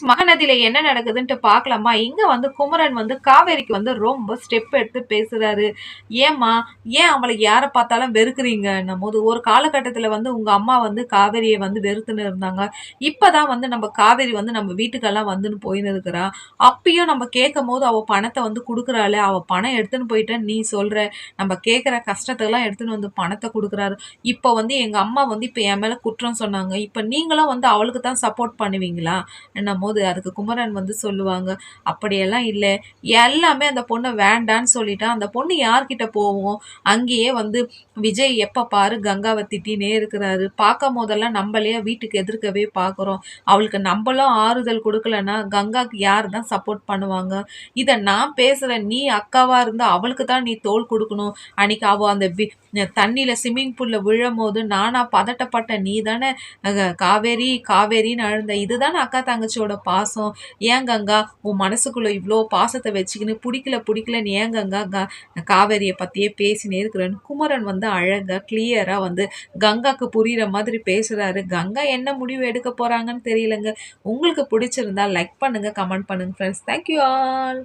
மகாநதியில என்ன நடக்குதுன்ட்டு பார்க்கலாமா? இங்க வந்து குமரன் வந்து காவேரிக்கு வந்து ரொம்ப ஸ்டெப் எடுத்து பேசுறாரு. "ஏம்மா, ஏன் அவள யார பார்த்தாலும் வெறுக்கிறீங்கன்னும்போது, ஒரு காலகட்டத்தில வந்து உங்க அம்மா வந்து காவேரிய வந்து வெறுத்துன்னு இருந்தாங்க. இப்பதான் வந்து நம்ம காவேரி வந்து நம்ம வீட்டுக்கெல்லாம் வந்துன்னு போயின்னு இருக்கிறா. அப்பயும் நம்ம கேட்கும்போது அவ பணத்த வந்து குடுக்குறாளே, அவ பணம் எடுத்துன்னு போயிட்டேன்னு நீ சொல்ற. நம்ம கேட்கிற கஷ்டத்தெல்லாம் எடுத்துன்னு வந்து பணத்த குடுக்குறாரு. இப்ப வந்து எங்க அம்மா வந்து இப்ப என் மேல குற்றம் சொன்னாங்க. இப்ப நீங்களும் வந்து அவளுக்கு தான் சப்போர்ட் பண்ணுவீங்களா?" என்னும்போது அதுக்கு குமரன் வந்து சொல்லுவாங்க, "அப்படியெல்லாம் இல்ல. எல்லாமே அந்த பொண்ண வேண்டான்னு சொல்லிட்டா. அந்த பொண்ணு யார்கிட்ட போவும்? அங்கேயே வந்து விஜய் எப்ப பாரு கங்காவ திட்டினே இருக்கிறாரு. பார்க்கும்போதெல்லாம் நம்பளையே வீட்டுக்கு எதிர்க்கவே பார்க்குறோம். அவளுக்கு நம்பளும் ஆறுதல் குடுக்கலன்னா, கங்காக்கு யார் தான் சப்போர்ட் பண்ணுவாங்க? இத நான் பேசுறேன். நீ அக்காவா இருந்தா அவளுக்கு தான் நீ தோள் குடுக்கணும். அன்னைக்கு அவ அந்த தண்ணீல ஸ்விம்மிங் பூல்ல விழும்போது நானா பதட்டப்பட்டேன். நீ தானே காவேரி காவேரின்னு அழுந்த. இதுதானே அக்கா தங்கச்சியோட பாசம். ஏன் கங்கா உன் மனசுக்குள்ள இவ்ளோ பாசத்த வச்சுக்கின்னு புடிக்கலன்னு ஏன் கங்கா காவேரிய பத்தியே பேசினே இருக்கிறன்னு குமரன் வந்து அழகா கிளியரா வந்து கங்காக்கு புரியிற மாதிரி பேசுறாரு. கங்கா என்ன முடிவு எடுக்க போறாங்கன்னு தெரியலங்க. உங்களுக்கு பிடிச்சிருந்தா லைக் பண்ணுங்க, கமெண்ட் பண்ணுங்க ஃப்ரெண்ட்ஸ். Thank you all.